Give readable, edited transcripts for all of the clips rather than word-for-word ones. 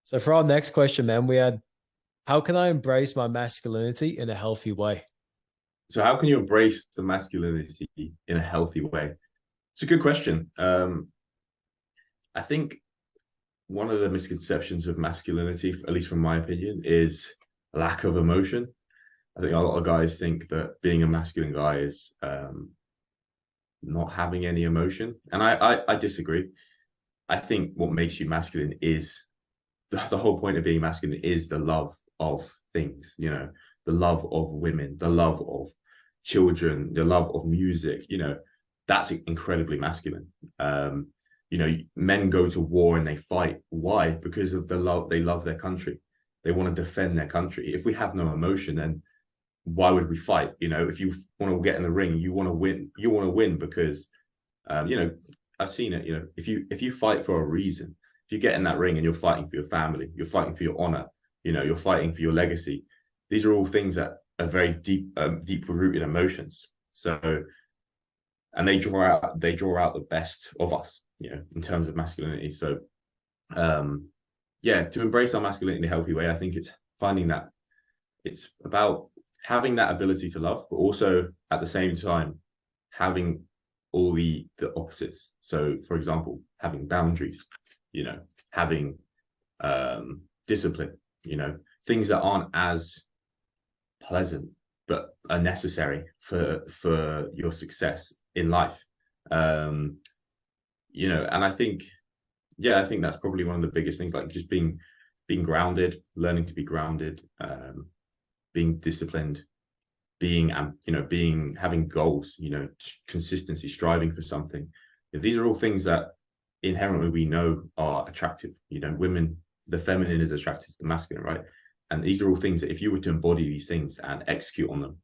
So for our next question, man, we had, how can I embrace my masculinity in a healthy way? So how can you embrace the masculinity in a healthy way? It's a good question. I think one of the misconceptions of masculinity, at least from my opinion, is lack of emotion. I think a lot of guys think that being a masculine guy is not having any emotion, and I disagree. I think what makes you masculine is the whole point of being masculine is the love of things, the love of women, the love of children, the love of music, that's incredibly masculine. Men go to war and they fight. Why? Because of the love. They love their country. They want to defend their country. If we have no emotion, then why would we fight? If you want to get in the ring, you want to win. You want to win because, I've seen it. If you fight for a reason, if you get in that ring and you're fighting for your family, you're fighting for your honor, you're fighting for your legacy. These are all things that are very deep rooted emotions. So, and they draw out the best of us, in terms of masculinity. So, to embrace our masculinity in a healthy way, I think it's finding that it's about having that ability to love, but also at the same time having all the opposites. So, for example, having boundaries, having discipline, things that aren't as pleasant but are necessary for your success in life. And I think that's probably one of the biggest things, like just being grounded, learning to be grounded, being disciplined, having goals, consistency, striving for something. These are all things that inherently we know are attractive. Women, the feminine is attracted to the masculine, right? And these are all things that if you were to embody these things and execute on them,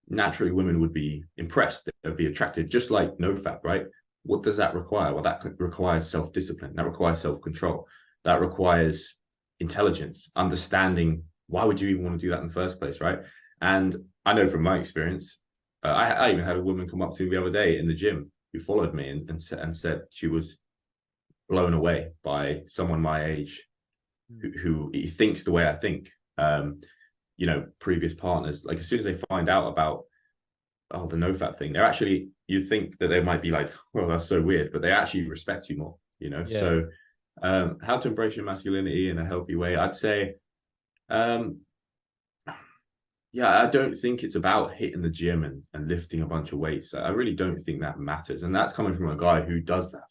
naturally women would be impressed. They would be attracted, just like NoFap, right? What does that require? Well, that requires self-discipline. That requires self-control. That requires intelligence, understanding why would you even want to do that in the first place, right? And I know from my experience, I even had a woman come up to me the other day in the gym who followed me and said she was blown away by someone my age who thinks the way I think. Previous partners, like as soon as they find out about the NoFap thing, they're actually, you'd think that they might be like, well, that's so weird, but they actually respect you more, Yeah. So how to embrace your masculinity in a healthy way, I'd say, I don't think it's about hitting the gym and lifting a bunch of weights. I really don't think that matters. And that's coming from a guy who does that.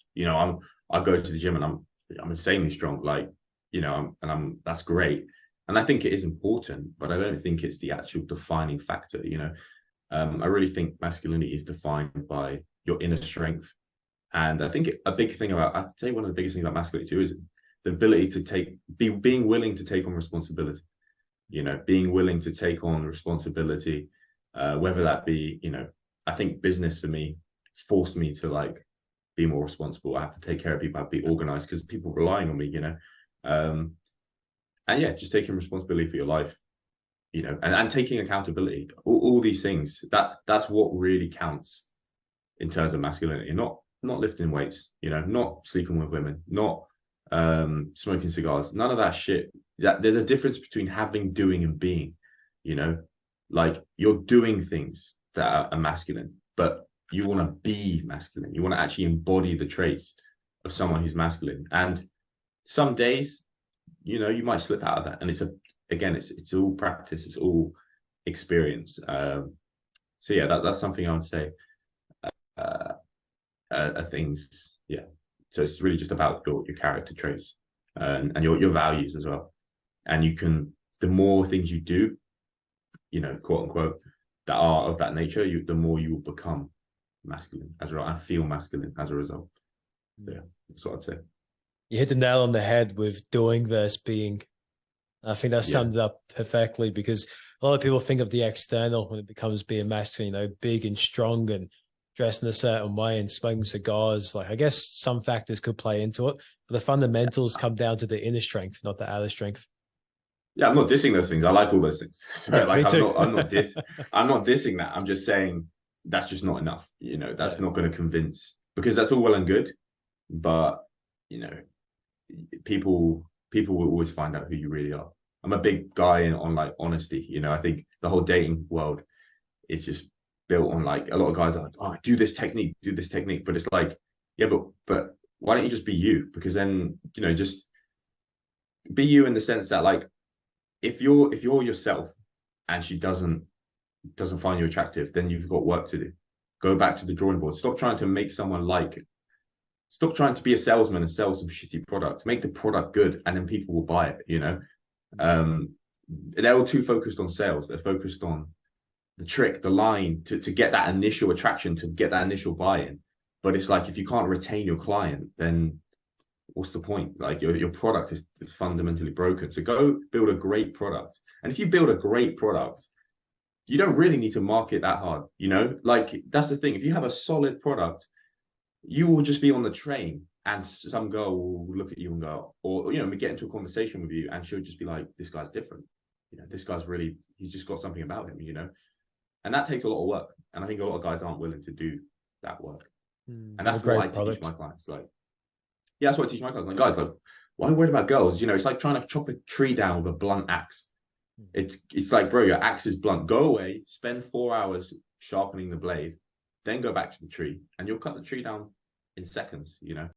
I go to the gym and I'm insanely strong, like, that's great. And I think it is important, but I don't think it's the actual defining factor, I really think masculinity is defined by your inner strength. And I think I'd say one of the biggest things about masculinity too is the ability to being willing to take on responsibility, being willing to take on responsibility, whether that be, I think business for me forced me to like be more responsible. I have to take care of people, I have to be organized because people relying on me, just taking responsibility for your life, and taking accountability, all these things, that's what really counts in terms of masculinity. Not lifting weights, not sleeping with women, not smoking cigars, none of that shit. There's a difference between having, doing, and being. Like you're doing things that are masculine, but you want to be masculine. You want to actually embody the traits of someone who's masculine. And some days, you might slip out of that, and it's all practice, it's all experience. That's something I would say. Things, yeah. So it's really just about your character traits, and your values as well. And the more things you do, quote unquote, that are of that nature, the more you will become masculine as well, and feel masculine as a result. Yeah, that's what I'd say. You hit the nail on the head with doing versus being. I think that summed it up perfectly, because a lot of people think of the external when it becomes being masculine, big and strong and dressed in a certain way and smoking cigars. Like, I guess some factors could play into it, but the fundamentals come down to the inner strength, not the outer strength. Yeah, I'm not dissing those things. I like all those things. So yeah, like, I'm not dissing that. I'm just saying that's just not enough. That's not going to convince, because that's all well and good, but people people will always find out who you really are. I'm a big guy on like honesty. You know, I think the whole dating world is just built on like, a lot of guys are like, oh, do this technique, but it's like, yeah, but why don't you just be you? Because then, you know, just be you in the sense that, like, if you're yourself and she doesn't find you attractive, then you've got work to do. Go back to the drawing board. Stop trying to make someone like it. Stop trying to be a salesman and sell some shitty product. Make the product good, and then people will buy it. You know, they're all too focused on sales. They're focused on the trick, the line to get that initial attraction, to get that initial buy-in. But it's like, if you can't retain your client, then what's the point? Like, your product is fundamentally broken. So go build a great product. And if you build a great product, you don't really need to market that hard. You know, like, that's the thing. If you have a solid product, you will just be on the train and some girl will look at you and go, or, you know, we get into a conversation with you and she'll just be like, this guy's different. You know, this guy's really, he's just got something about him, you know. And that takes a lot of work. And I think a lot of guys aren't willing to do that work. And that's what I teach my clients. Like, yeah, that's what I teach my clients. Like, guys, like, why are you worried about girls? You know, it's like trying to chop a tree down with a blunt axe. It's like, bro, your axe is blunt. Go away, spend 4 hours sharpening the blade, then go back to the tree, and you'll cut the tree down in seconds, you know.